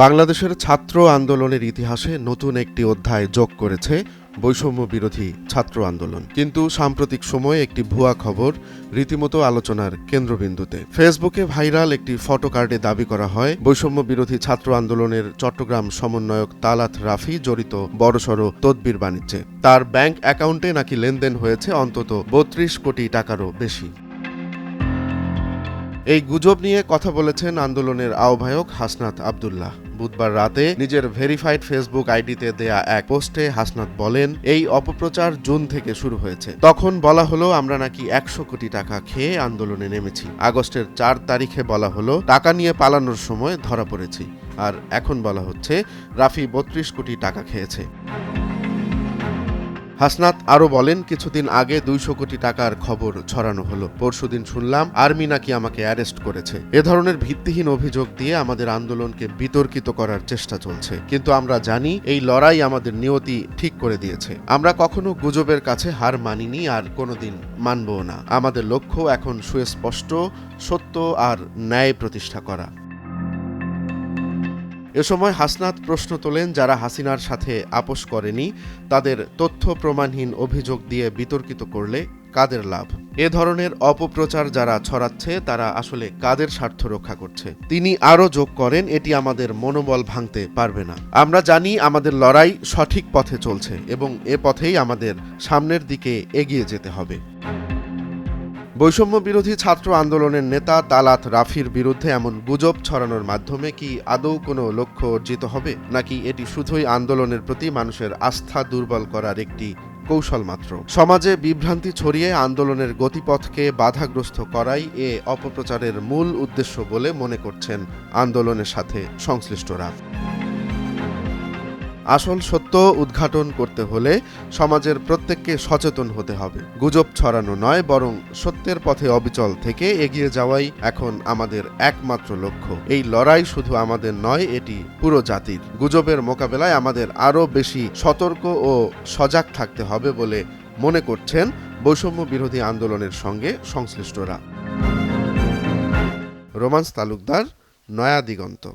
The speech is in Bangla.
বাংলাদেশের ছাত্র আন্দোলনের ইতিহাসে নতুন একটি অধ্যায় যোগ করেছে বৈষম্য বিরোধী ছাত্র আন্দোলন। কিন্তু সাম্প্রতিক সময়ে একটি ভুয়া খবর রীতিমতো আলোচনার কেন্দ্রবিন্দুতে। ফেসবুকে ভাইরাল একটি ফটো কার্ডে দাবি করা হয় বৈষম্য বিরোধী ছাত্র আন্দোলনের চট্টগ্রাম সমন্বয়ক তালাত রাফি জড়িত বড়সড় তদবির বাণিজ্যে। তার ব্যাংক অ্যাকাউন্টে নাকি লেনদেন হয়েছে অন্তত ৩২ কোটি টাকারও বেশি। এই গুজব নিয়ে কথা বলেছেন আন্দোলনের আহ্বায়ক হাসনাত আব্দুল্লাহ। বুধবার রাতে নিজের ভেরিফাইড ফেসবুক আইডিতে দেয়া এক পোস্টে হাসনাত বলেন, এই অপপ্রচার জুন থেকে শুরু হয়েছে। তখন বলা হলো আমরা নাকি ১০০ কোটি টাকা খেয়ে আন্দোলনে নেমেছি। আগস্টের ৪ তারিখে বলা হলো টাকা নিয়ে পালানোর সময় ধরা পড়েছি। আর এখন বলা হচ্ছে রাফি ৩২ কোটি টাকা খেয়েছে। হাসনাত আরও বলেন, কিছুদিন আগে ২০০ কোটি টাকার খবর ছড়ানো হলো। পরশুদিন শুনলাম আর্মি নাকি আমাকে অ্যারেস্ট করেছে। এ ধরনের ভিত্তিহীন অভিযোগ দিয়ে আমাদের আন্দোলনকে বিতর্কিত করার চেষ্টা চলছে। কিন্তু আমরা জানি এই লড়াই আমাদের নিয়তি ঠিক করে দিয়েছে। আমরা কখনো গুজবের কাছে হার মানিনি আর কোনোদিন মানবও না। আমাদের লক্ষ্য এখন সুস্পষ্ট, সত্য আর ন্যায় প্রতিষ্ঠা করা। এ সময় হাসনাত প্রশ্ন তোলেন, যারা হাসিনার সাথে আপোষ করেনি তাদের তথ্য প্রমাণহীন অভিযোগ দিয়ে বিতর্কিত করলে কাদের লাভ? এ ধরনের অপপ্রচার যারা ছড়াচ্ছে তারা আসলে কাদের স্বার্থ রক্ষা করছে? তিনি আরও যোগ করেন, এটি আমাদের মনোবল ভাঙতে পারবে না। আমরা জানি আমাদের লড়াই সঠিক পথে চলছে এবং এ পথেই আমাদের সামনের দিকে এগিয়ে যেতে হবে। বৈষম্য বিরোধী ছাত্র আন্দোলনের নেতা তালাত রাফির বিরুদ্ধে এমন গুজব ছড়ানোর মাধ্যমে কি আদৌ কোনো লক্ষ্য অর্জিত হবে, নাকি এটি শুধুই আন্দোলনের প্রতি মানুষের আস্থা দুর্বল করার একটি কৌশল মাত্র? সমাজে বিভ্রান্তি ছড়িয়ে আন্দোলনের গতিপথকে বাধাগ্রস্ত করাই এ অপপ্রচারের মূল উদ্দেশ্য বলে মনে করছেন আন্দোলনের সাথে সংশ্লিষ্টরা। আসল সত্য উদ্ঘাটন করতে হলে সমাজের প্রত্যেককে সচেতন হতে হবে। গুজব ছড়ানো নয়, বরং সত্যের পথে অবিচল থেকে এগিয়ে যাওয়াই এখন আমাদের একমাত্র লক্ষ্য। এই লড়াই শুধু আমাদের নয়, এটি পুরো জাতির। গুজবের মোকাবেলায় আমাদের আরও বেশি সতর্ক ও সজাগ থাকতে হবে বলে মনে করছেন বৈষম্য বিরোধী আন্দোলনের সঙ্গে সংশ্লিষ্টরা। রোমান্স তালুকদার, নয়া দিগন্ত।